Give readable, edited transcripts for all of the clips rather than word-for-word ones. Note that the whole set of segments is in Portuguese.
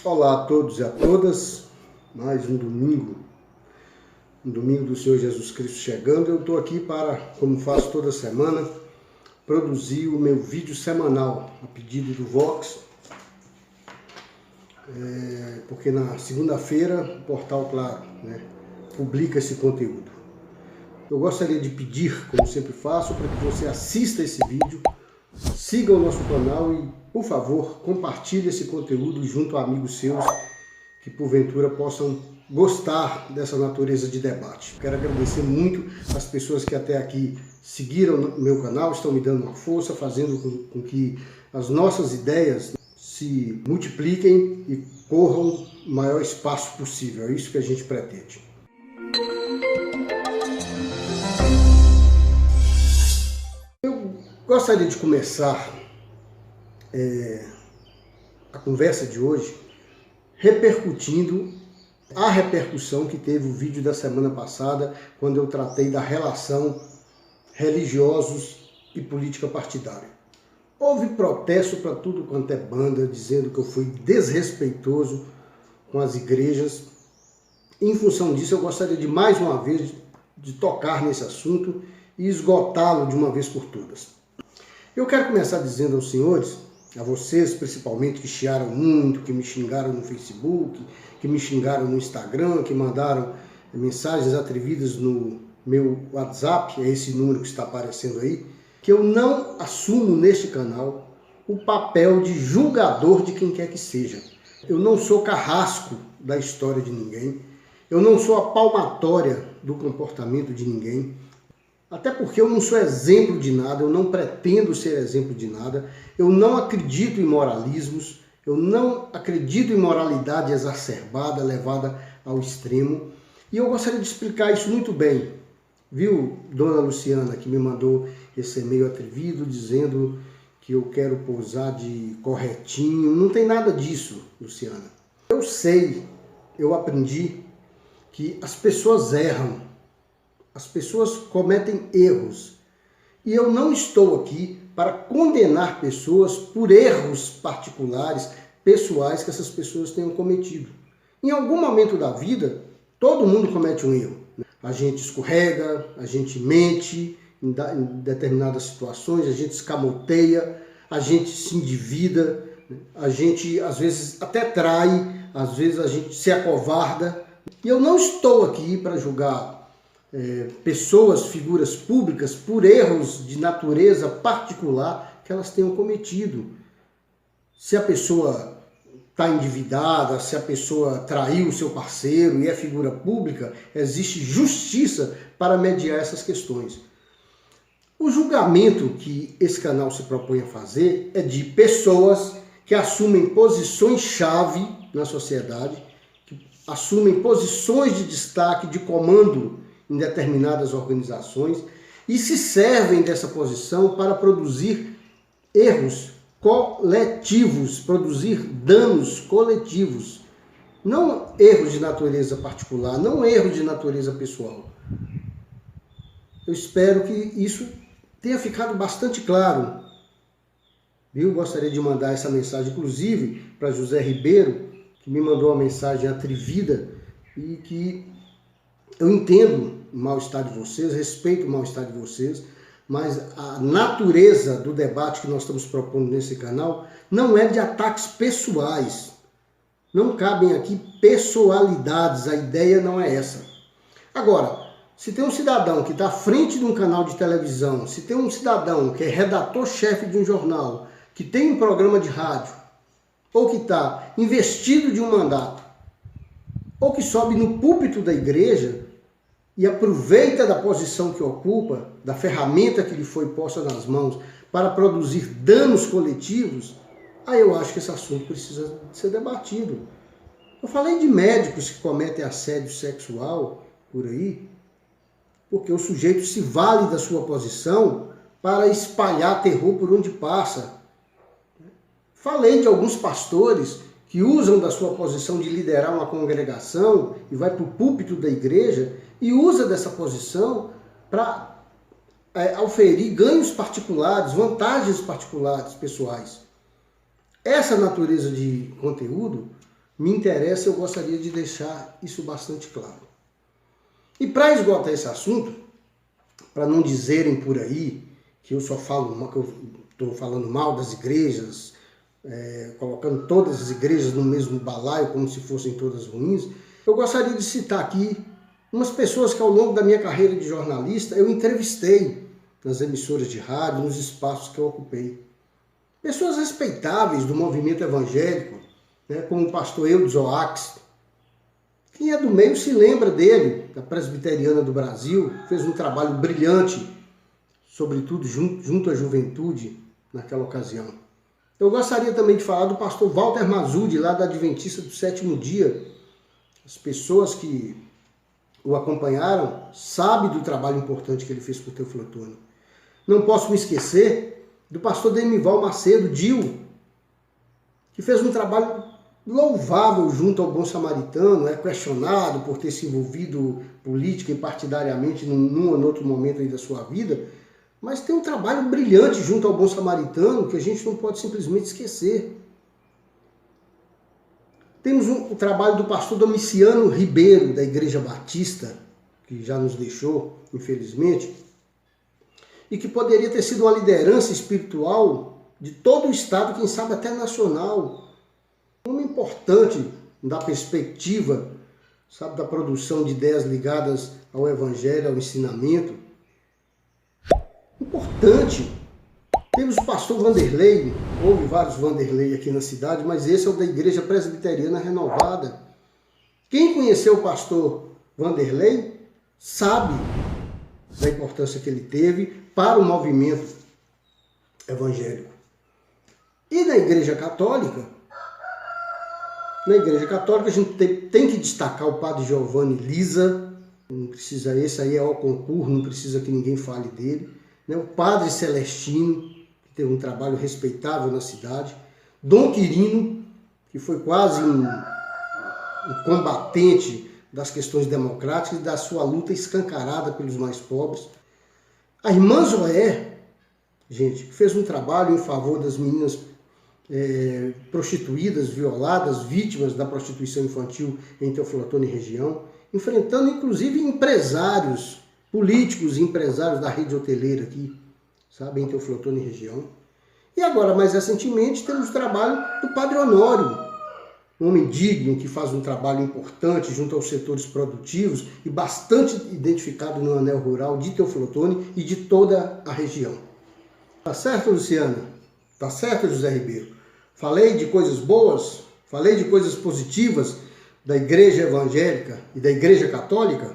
Olá a todos e a todas, mais um domingo do Senhor Jesus Cristo chegando. Eu estou aqui para, como faço toda semana, produzir o meu vídeo semanal, a pedido do Vox, porque na segunda-feira o Portal Claro publica esse conteúdo. Eu gostaria de pedir, como sempre faço, para que você assista esse vídeo, siga o nosso canal e, por favor, compartilhe esse conteúdo junto a amigos seus que, porventura, possam gostar dessa natureza de debate. Quero agradecer muito as pessoas que até aqui seguiram o meu canal, estão me dando uma força, fazendo com que as nossas ideias se multipliquem e corram o maior espaço possível. É isso que a gente pretende. Eu gostaria de começar a conversa de hoje repercutindo a repercussão que teve o vídeo da semana passada, quando eu tratei da relação religiosos e política partidária. Houve protesto para tudo quanto é banda, dizendo que eu fui desrespeitoso com as igrejas. Em função disso, eu gostaria de mais uma vez de tocar nesse assunto e esgotá-lo de uma vez por todas. Eu quero começar dizendo aos senhores, a vocês principalmente que chiaram muito, que me xingaram no Facebook, que me xingaram no Instagram, que mandaram mensagens atrevidas no meu WhatsApp, é esse número que está aparecendo aí, que eu não assumo neste canal o papel de julgador de quem quer que seja. Eu não sou carrasco da história de ninguém, eu não sou a palmatória do comportamento de ninguém, até porque eu não sou exemplo de nada, eu não pretendo ser exemplo de nada, eu não acredito em moralismos, eu não acredito em moralidade exacerbada, levada ao extremo, e eu gostaria de explicar isso muito bem. Viu, dona Luciana, que me mandou esse e-mail atrevido dizendo que eu quero pousar de corretinho? Não tem nada disso, Luciana. Eu sei, eu aprendi que as pessoas erram, as pessoas cometem erros. E eu não estou aqui para condenar pessoas por erros particulares, pessoais que essas pessoas tenham cometido. Em algum momento da vida, todo mundo comete um erro. A gente escorrega, a gente mente em determinadas situações, a gente escamoteia, a gente se endivida, a gente às vezes até trai, às vezes a gente se acovarda. E eu não estou aqui para julgar pessoas, figuras públicas, por erros de natureza particular que elas tenham cometido. Se a pessoa está endividada, se a pessoa traiu o seu parceiro e é figura pública, existe justiça para mediar essas questões. O julgamento que esse canal se propõe a fazer é de pessoas que assumem posições-chave na sociedade, que assumem posições de destaque, de comando em determinadas organizações e se servem dessa posição para produzir erros coletivos, produzir danos coletivos, não erros de natureza particular, não erros de natureza pessoal. Eu espero que isso tenha ficado bastante claro. Eu gostaria de mandar essa mensagem, inclusive, para José Ribeiro, que me mandou uma mensagem atrevida e que eu entendo o mal-estar de vocês, respeito o mal-estar de vocês, mas a natureza do debate que nós estamos propondo nesse canal não é de ataques pessoais. Não cabem aqui pessoalidades, a ideia não é essa. Agora, se tem um cidadão que está à frente de um canal de televisão, se tem um cidadão que é redator-chefe de um jornal, que tem um programa de rádio, ou que está investido de um mandato, ou que sobe no púlpito da igreja e aproveita da posição que ocupa, da ferramenta que lhe foi posta nas mãos para produzir danos coletivos, aí eu acho que esse assunto precisa ser debatido. Eu falei de médicos que cometem assédio sexual por aí, porque o sujeito se vale da sua posição para espalhar terror por onde passa. Falei de alguns pastores que usam da sua posição de liderar uma congregação e vai para o púlpito da igreja e usa dessa posição para auferir ganhos particulares, vantagens particulares, pessoais. Essa natureza de conteúdo me interessa, eu gostaria de deixar isso bastante claro. E para esgotar esse assunto, para não dizerem por aí que eu só falo mal, que eu estou falando mal das igrejas, colocando todas as igrejas no mesmo balaio, como se fossem todas ruins, eu gostaria de citar aqui umas pessoas que ao longo da minha carreira de jornalista eu entrevistei nas emissoras de rádio, nos espaços que eu ocupei. Pessoas respeitáveis do movimento evangélico, como o pastor Eudes Oax. Quem é do meio se lembra dele, da Presbiteriana do Brasil, fez um trabalho brilhante, sobretudo junto à juventude naquela ocasião. Eu gostaria também de falar do pastor Walter Mazudi, lá da Adventista do Sétimo Dia. As pessoas que o acompanharam sabem do trabalho importante que ele fez com o Teoflotone. Não posso me esquecer do pastor Demival Macedo, Dil, que fez um trabalho louvável junto ao Bom Samaritano, é questionado por ter se envolvido política e partidariamente num ou outro momento aí da sua vida, mas tem um trabalho brilhante junto ao Bom Samaritano que a gente não pode simplesmente esquecer. Temos o trabalho do pastor Domiciano Ribeiro, da Igreja Batista, que já nos deixou, infelizmente, e que poderia ter sido uma liderança espiritual de todo o Estado, quem sabe até nacional. Um homem importante da perspectiva, sabe, da produção de ideias ligadas ao Evangelho, ao ensinamento. Importante. Temos o pastor Vanderlei, houve vários Vanderlei aqui na cidade, mas esse é o da Igreja Presbiteriana Renovada. Quem conheceu o pastor Vanderlei sabe da importância que ele teve para o movimento evangélico. E na Igreja Católica, a gente tem que destacar o padre Giovanni Lisa, não precisa, esse aí é ao concurso, não precisa que ninguém fale dele, o padre Celestino, que teve um trabalho respeitável na cidade, Dom Quirino, que foi quase um combatente das questões democráticas e da sua luta escancarada pelos mais pobres. A irmã Zoé, gente, fez um trabalho em favor das meninas prostituídas, violadas, vítimas da prostituição infantil em Teoflotone e região, enfrentando inclusive empresários, políticos e empresários da rede hoteleira aqui, sabe, em Teoflotone e região. E agora, mais recentemente, temos o trabalho do Padre Honório, um homem digno que faz um trabalho importante junto aos setores produtivos e bastante identificado no anel rural de Teoflotone e de toda a região. Tá certo, Luciana? Tá certo, José Ribeiro? Falei de coisas boas, falei de coisas positivas da Igreja Evangélica e da Igreja Católica.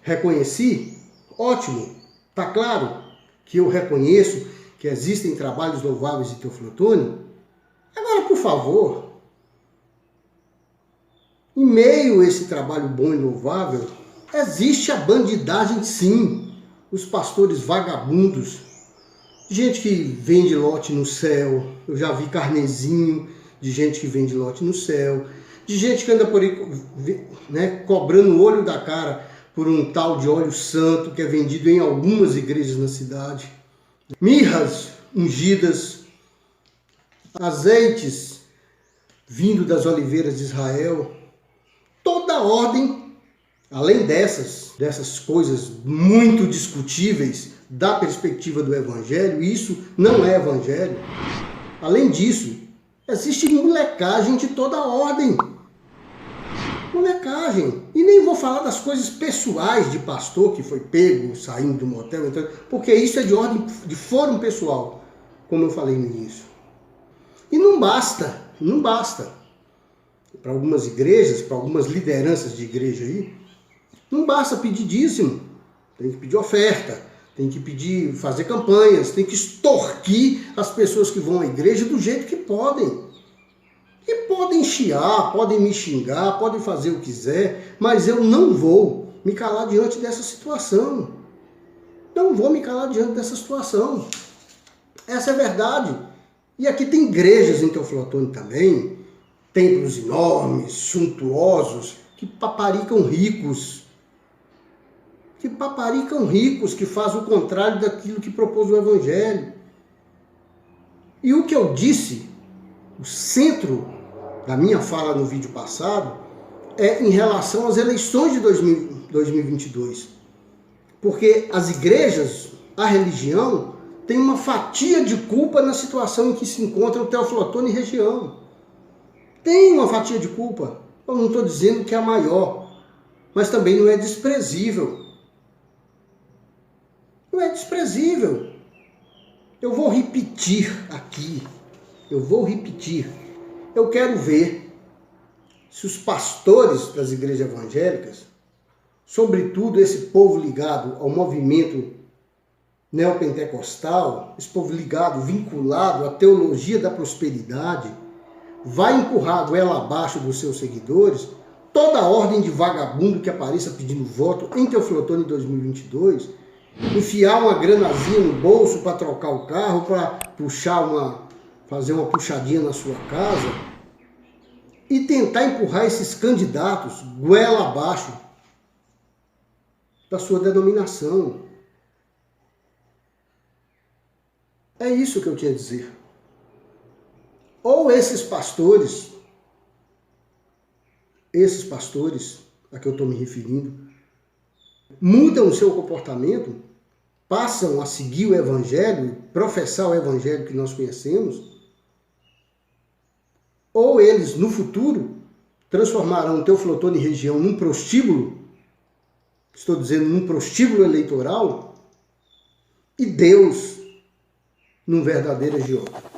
Reconheci? Ótimo. Tá claro que eu reconheço que existem trabalhos louváveis de Teoflotone? Agora, por favor, em meio a esse trabalho bom e louvável, existe a bandidagem sim, os pastores vagabundos, gente que vende lote no céu, eu já vi carnezinho de gente que vende lote no céu, de gente que anda por aí, cobrando o olho da cara por um tal de óleo santo que é vendido em algumas igrejas na cidade, mirras ungidas, azeites vindo das oliveiras de Israel, toda ordem, além dessas coisas muito discutíveis da perspectiva do Evangelho, isso não é Evangelho. Além disso, existe molecagem de toda ordem. Molecagem. E nem vou falar das coisas pessoais de pastor que foi pego saindo do motel, porque isso é de ordem de fórum pessoal, como eu falei no início. E não basta. Para algumas igrejas, para algumas lideranças de igreja aí, não basta pedir dízimo, tem que pedir oferta, tem que pedir, fazer campanhas, tem que extorquir as pessoas que vão à igreja do jeito que podem. E podem chiar, podem me xingar, podem fazer o que quiser, mas eu não vou me calar diante dessa situação. Não vou me calar diante dessa situação. Essa é a verdade. E aqui tem igrejas em Teoflotone também, templos enormes, suntuosos, que paparicam ricos. Que fazem o contrário daquilo que propôs o Evangelho. E o que eu disse, o centro da minha fala no vídeo passado, é em relação às eleições de 2022. Porque as igrejas, a religião, tem uma fatia de culpa na situação em que se encontra o Teófilo Otoni e região. Tem uma fatia de culpa. Eu não estou dizendo que é a maior, mas também não é desprezível. Não é desprezível. Eu vou repetir aqui. Eu quero ver se os pastores das igrejas evangélicas, sobretudo esse povo ligado ao movimento neopentecostal, esse povo ligado, vinculado à teologia da prosperidade, vai empurrar goela abaixo dos seus seguidores toda a ordem de vagabundo que apareça pedindo voto em Teófilo Otoni em 2022, enfiar uma granazinha no bolso para trocar o carro, para fazer uma puxadinha na sua casa e tentar empurrar esses candidatos goela abaixo da sua denominação. É isso que eu tinha a dizer. Ou esses pastores a que eu estou me referindo, mudam o seu comportamento, passam a seguir o evangelho, professar o evangelho que nós conhecemos, ou eles, no futuro, transformarão Teófilo Otoni e região num prostíbulo, estou dizendo num prostíbulo eleitoral, e Deus num verdadeiro agiota.